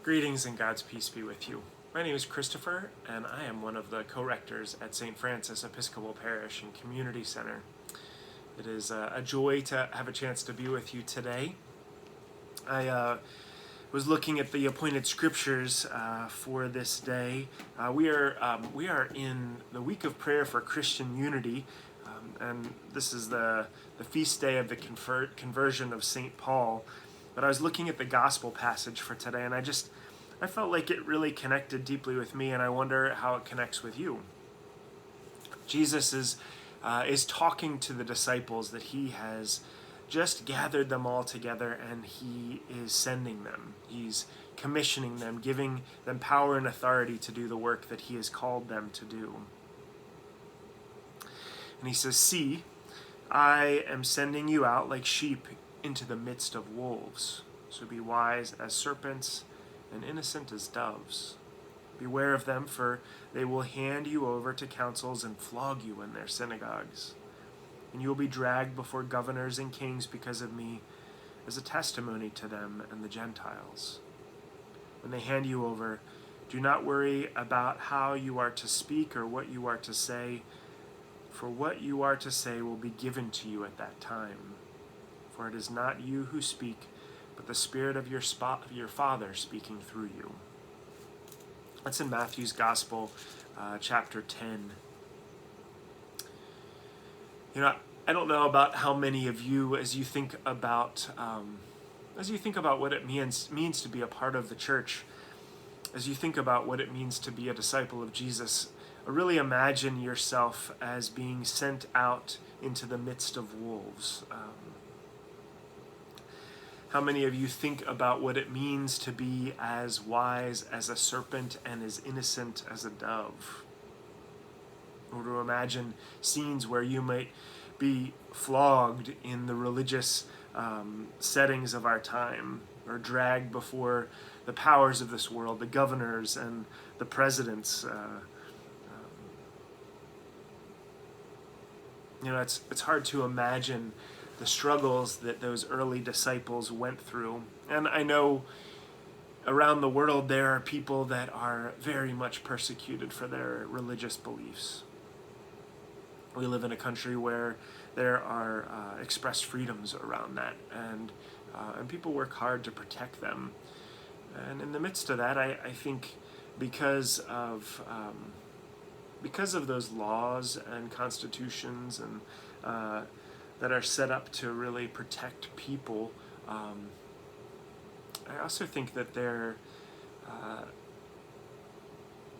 Greetings and God's peace be with you. My name is Kristofer, and I am one of the co-rectors at St. Francis Episcopal Parish and Community Center. It is a joy to have a chance to be with you today. I was looking at the appointed scriptures for this day. We are in the week of prayer for Christian unity, and this is the feast day of the conversion of St. Paul. But I was looking at the gospel passage for today, and I felt like it really connected deeply with me, and I wonder how it connects with you. Jesus is talking to the disciples that he has just gathered them all together, and he is sending them. He's commissioning them, giving them power and authority to do the work that he has called them to do. And he says, "See, I am sending you out like sheep into the midst of wolves. So be wise as serpents and innocent as doves. Beware of them, for they will hand you over to councils and flog you in their synagogues. And you will be dragged before governors and kings because of me, as a testimony to them and the Gentiles. When they hand you over, do not worry about how you are to speak or what you are to say, for what you are to say will be given to you at that time. For it is not you who speak, but the Spirit of your Father speaking through you." That's in Matthew's Gospel, chapter 10. I don't know about how many of you, as you think about what it means to be a part of the church, as you think about what it means to be a disciple of Jesus, really imagine yourself as being sent out into the midst of wolves. How many of you think about what it means to be as wise as a serpent and as innocent as a dove? Or to imagine scenes where you might be flogged in the religious settings of our time, or dragged before the powers of this world, the governors and the presidents. It's hard to imagine the struggles that those early disciples went through. And I know around the world there are people that are very much persecuted for their religious beliefs. We live in a country where there are expressed freedoms around that, and people work hard to protect them. And in the midst of that, I think because of those laws and constitutions and that are set up to really protect people, I also think that there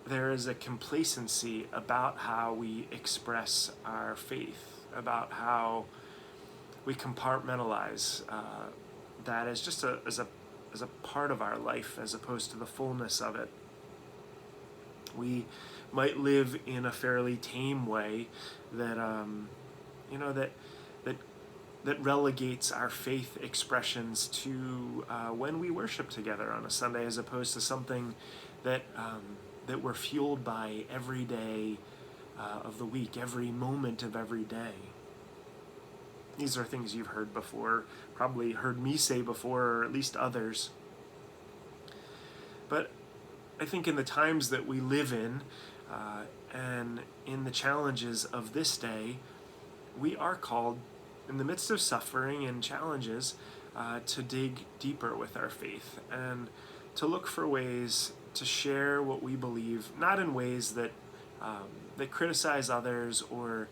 is a complacency about how we express our faith, about how we compartmentalize that as just as a part of our life, as opposed to the fullness of it. We might live in a fairly tame way that that relegates our faith expressions to when we worship together on a Sunday, as opposed to something that we're fueled by every day of the week, every moment of every day. These are things you've heard before, probably heard me say before, or at least others. But I think in the times that we live in, and in the challenges of this day, we are called, in the midst of suffering and challenges, to dig deeper with our faith and to look for ways to share what we believe, not in ways that criticize others or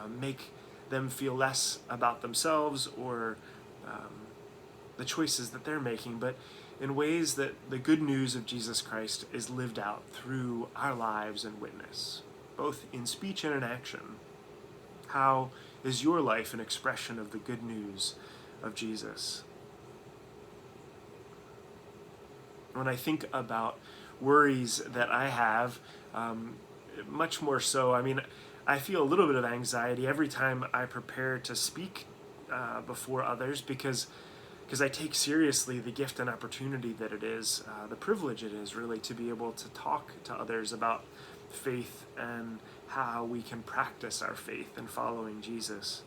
make them feel less about themselves or the choices that they're making, but in ways that the good news of Jesus Christ is lived out through our lives and witness, both in speech and in action. How is your life an expression of the good news of Jesus? When I think about worries that I have, much more so, I feel a little bit of anxiety every time I prepare to speak before others, because I take seriously the gift and opportunity that it is, the privilege it is really to be able to talk to others about faith and how we can practice our faith in following Jesus.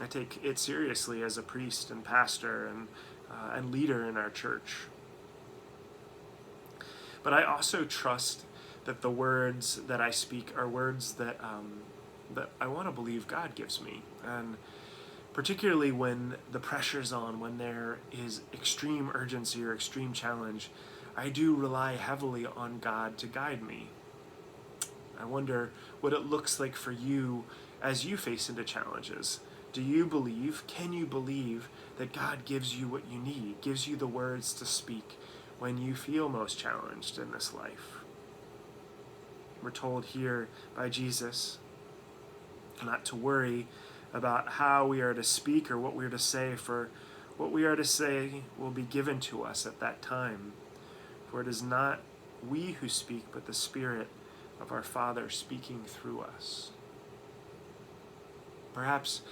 I take it seriously as a priest and pastor and leader in our church. But I also trust that the words that I speak are words that I want to believe God gives me. And particularly when the pressure's on, when there is extreme urgency or extreme challenge, I do rely heavily on God to guide me. I wonder what it looks like for you as you face into challenges. Do you believe, can you believe that God gives you what you need, gives you the words to speak when you feel most challenged in this life? We're told here by Jesus not to worry about how we are to speak or what we are to say, for what we are to say will be given to us at that time. For it is not we who speak, but the Spirit of our Father speaking through us. Perhaps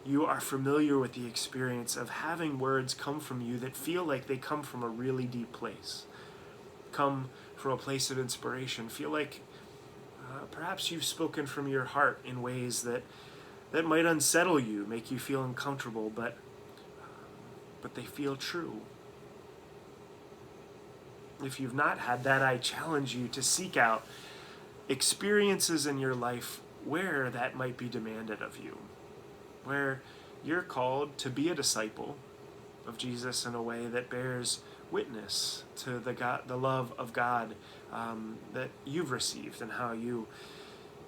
you are familiar with the experience of having words come from you that feel like they come from a really deep place, come from a place of inspiration, feel like perhaps you've spoken from your heart in ways that might unsettle you, make you feel uncomfortable, but they feel true. If you've not had that, I challenge you to seek out experiences in your life where that might be demanded of you, where you're called to be a disciple of Jesus in a way that bears witness to the love of God that you've received, and how you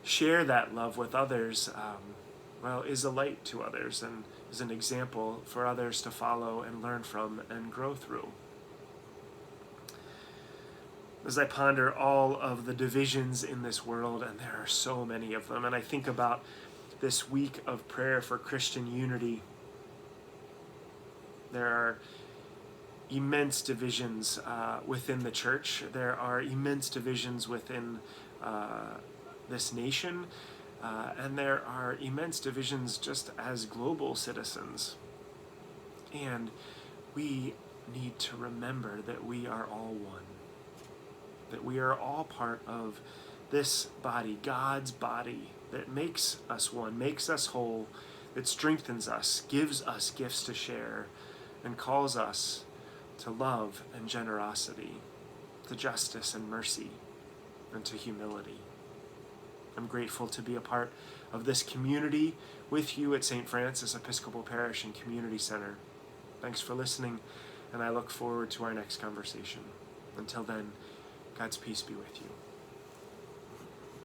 share that love with others, is a light to others and is an example for others to follow and learn from and grow through. As I ponder all of the divisions in this world, and there are so many of them, and I think about this week of prayer for Christian unity, there are immense divisions within the church. There are immense divisions within this nation, and there are immense divisions just as global citizens. And we need to remember that we are all one, that we are all part of this body, God's body, that makes us one, makes us whole, that strengthens us, gives us gifts to share, and calls us to love and generosity, to justice and mercy, and to humility. I'm grateful to be a part of this community with you at St. Francis Episcopal Parish and Community Center. Thanks for listening, and I look forward to our next conversation. Until then, God's peace be with you.